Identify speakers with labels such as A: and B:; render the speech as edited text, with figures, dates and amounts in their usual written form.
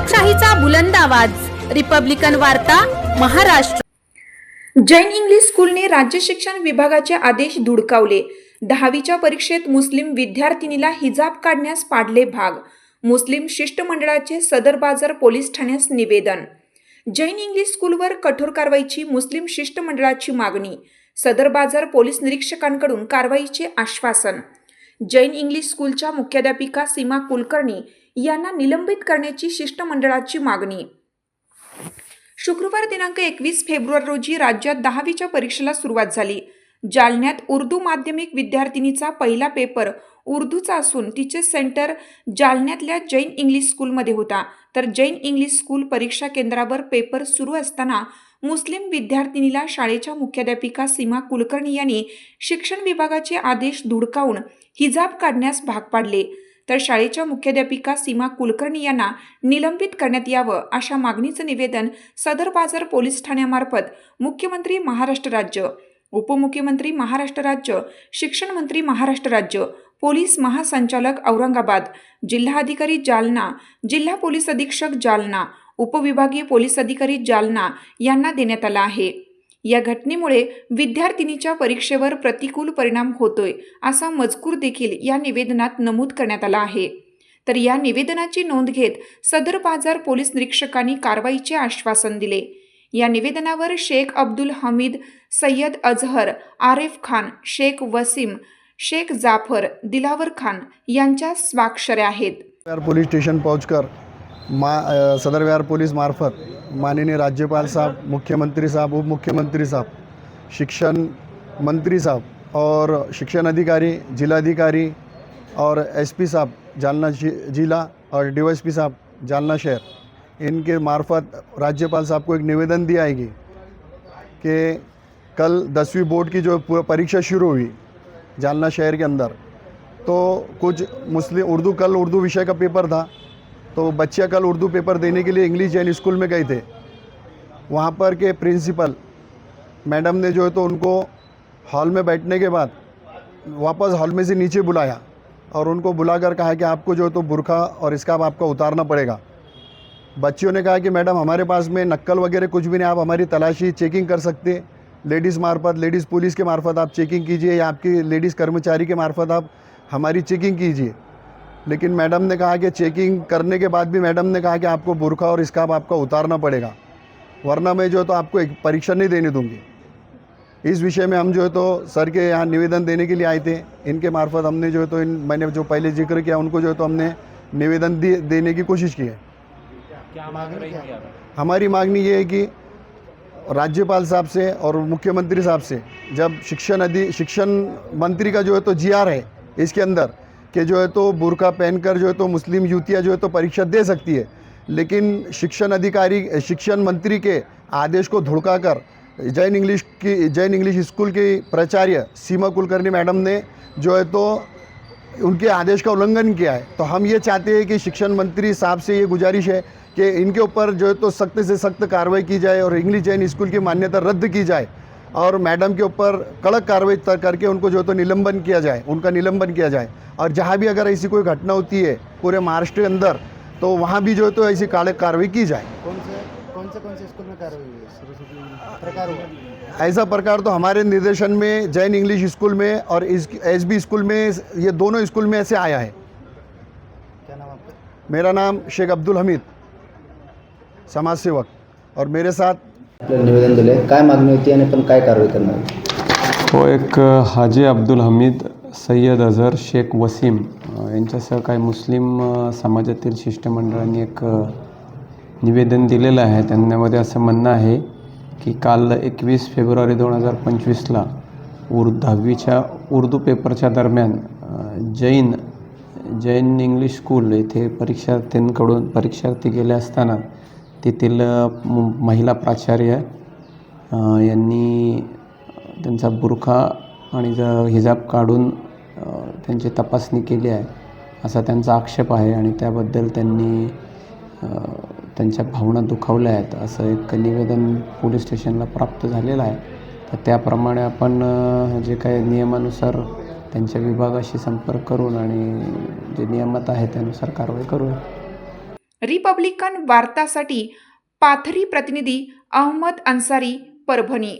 A: लोकशाहीचा बुलंद आवाज, रिपब्लिकन वार्ता, महाराष्ट्र।
B: जैन इंग्लिश स्कूलने राज्य शिक्षण विभागाचे आदेश धुडकावले। 10वीच्या परीक्षेत मुस्लिम विद्यार्थिनीला हिजाब काढण्यास पाडले भाग। मुस्लिम शिष्टमंडळाचे सदर बाजार पोलीस ठाण्यास निवेदन। जैन इंग्लिश स्कूलवर कठोर कारवाईची मुस्लिम शिष्टमंडळाची मागणी। सदर बाजार पोलीस निरीक्षकांकडून कारवाईचे आश्वासन। जैन इंग्लिश स्कूलच्या मुख्याध्यापिका सीमा कुलकर्णी यांना निलंबित करण्याची शिष्टमंडळाची मागणी। शुक्रवार दिनांक 21 फेब्रुवारी रोजी राज्यात 10वीच्या परीक्षेला सुरुवात झाली। जालन्यात उर्दू माध्यमिक विद्यार्थिनीचा पहिला पेपर उर्दूचा असून तिचे सेंटर जालन्यातल्या जैन इंग्लिश स्कूलमध्ये होता। तर जैन इंग्लिश स्कूल परीक्षा केंद्रावर पेपर सुरू असताना मुस्लिम विद्यार्थिनीला शाळेच्या मुख्याध्यापिका सीमा कुलकर्णी यांनी शिक्षण विभागाचे आदेश धुडकावून हिजाब काढण्यास भाग पाडले। तर शाळेच्या मुख्याध्यापिका सीमा कुलकर्णी यांना निलंबित करण्यात यावं अशा मागणीचं निवेदन सदर बाजार पोलीस ठाण्यामार्फत मुख्यमंत्री महाराष्ट्र राज्य, उपमुख्यमंत्री महाराष्ट्र राज्य, शिक्षण मंत्री महाराष्ट्र राज्य, पोलीस महासंचालक औरंगाबाद, जिल्हाधिकारी जालना, जिल्हा पोलीस अधीक्षक जालना, उपविभागीय पोलीस अधिकारी जालना यांना देण्यात आला आहे। या घटनेमुळे विद्यार्थिनीच्या परीक्षेवर प्रतिकूल परिणाम होतोय असा मजकूर देखील या निवेदनात नमूद करण्यात आला आहे। तर या निवेदनाची नोंद घेत सदर बाजार पोलीस निरीक्षकांनी कारवाईचे आश्वासन दिले। या निवेदनावर शेख अब्दुल हमीद, सय्यद अजहर, आरिफ खान, शेख वसीम, शेख जाफर, दिलावर खान यांच्या स्वाक्षऱ्या आहेत।
C: पुलिस स्टेशन पहुंचकर सदर विहार पुलिस मार्फत माननीय राज्यपाल साहब, मुख्यमंत्री साहब, उप मुख्यमंत्री साहब, शिक्षण मंत्री साहब और शिक्षण अधिकारी, जिलाधिकारी और एसपी साहब जालना जिला और डीवाईएसपी साहब जालना शहर, इनके मार्फत राज्यपाल साहब को एक निवेदन दिया है कि कल 10वीं बोर्ड की जो परीक्षा शुरू हुई जालना शहर के अंदर, तो कुछ मुस्लिम उर्दू विषय का पेपर था, तो बच्चियाँ कल उर्दू पेपर देने के लिए इंग्लिश जैन स्कूल में गए थे। वहाँ पर के प्रिंसिपल मैडम ने जो है तो उनको हॉल में बैठने के बाद वापस हॉल में से नीचे बुलाया और उनको बुलाकर कहा कि आपको जो है तो बुर्का और स्कार्फ आपका उतारना पड़ेगा। बच्चियों ने कहा कि मैडम हमारे पास में नक्कल वगैरह कुछ भी नहीं, आप हमारी तलाशी चेकिंग कर सकते, लेडीज़ मार्फत, लेडीज़ पुलिस के मार्फत आप चेकिंग कीजिए या आपकी लेडीज़ कर्मचारी के मार्फत आप हमारी चेकिंग कीजिए। लेकिन मैडम ने कहा कि चेकिंग करने के बाद भी मैडम ने कहा कि आपको बुर्का और स्कार्फ आपका उतारना पड़ेगा, वरना मैं जो है तो आपको एक परीक्षा नहीं देने दूंगी। इस विषय में हम जो है तो सर के यहाँ निवेदन देने के लिए आए थे। इनके मार्फत हमने जो है तो मैंने जो पहले जिक्र किया उनको जो है तो हमने निवेदन देने की कोशिश की है।
D: क्या मांग रही है?
C: हमारी मांगनी ये है कि राज्यपाल साहब से और मुख्यमंत्री साहब से, जब शिक्षण मंत्री का जो है तो जीआर है इसके अंदर कि जो है तो बुर्का पहनकर जो है तो मुस्लिम युवतियाँ जो है तो परीक्षा दे सकती है, लेकिन शिक्षण मंत्री के आदेश को धुड़काकर जैन इंग्लिश स्कूल की प्राचार्य सीमा कुलकर्णी मैडम ने जो है तो उनके आदेश का उल्लंघन किया है। तो हम ये चाहते हैं कि शिक्षण मंत्री साहब से ये गुजारिश है कि इनके ऊपर जो है तो सख्त से सख्त कार्रवाई की जाए और इंग्लिश जैन स्कूल की मान्यता रद्द की जाए और मैडम के ऊपर कड़क कार्रवाई करके उनको जो तो निलंबन किया जाए, उनका निलंबन किया जाए। और जहाँ भी अगर ऐसी कोई घटना होती है पूरे महाराष्ट्र के अंदर, तो वहाँ भी जो है तो ऐसी कार्रवाई की जाए।
D: कौन से स्कूल में कार्रवाई हुई? प्रकार हुआ?
C: ऐसा प्रकार तो हमारे निर्देशन में जैन इंग्लिश स्कूल में और एसबी स्कूल में, ये दोनों स्कूल में ऐसे आया है।
D: क्या नाम आपका?
C: मेरा नाम शेख अब्दुल हमीद, समाज सेवक, और मेरे साथ
E: निवेदन दिले, काय मागणी होती आणि पण काय कारवाई करणार?
F: तो एक हाजी अब्दुल हमीद, सय्यद अजहर, शेख वसीम यांच्यासह काही मुस्लिम समाजातील शिष्टमंडळांनी एक निवेदन दिलेलं आहे। त्यांच्यामध्ये असं म्हणणं आहे की काल 21 फेब्रुवारी 2025ला 10वीच्या उर्दू पेपरच्या दरम्यान जैन इंग्लिश स्कूल येथे परीक्षार्थी गेले असताना तेथील महिला प्राचार्य यांनी त्यांचा बुरखा आणि हिजाब काढून त्यांची तपासणी केली आहे असा त्यांचा आक्षेप आहे आणि त्याबद्दल त्यांनी त्यांच्या भावना दुखावल्या आहेत असं एक निवेदन पोलीस स्टेशनला प्राप्त झालेलं आहे। तर त्याप्रमाणे आपण जे काही नियमानुसार त्यांच्या विभागाशी संपर्क करून आणि जे नियमात आहे त्यानुसार कारवाई करू।
B: रिपब्लिकन वार्तासाठी पाथरी प्रतिनिधी अहमद अन्सारी, परभणी.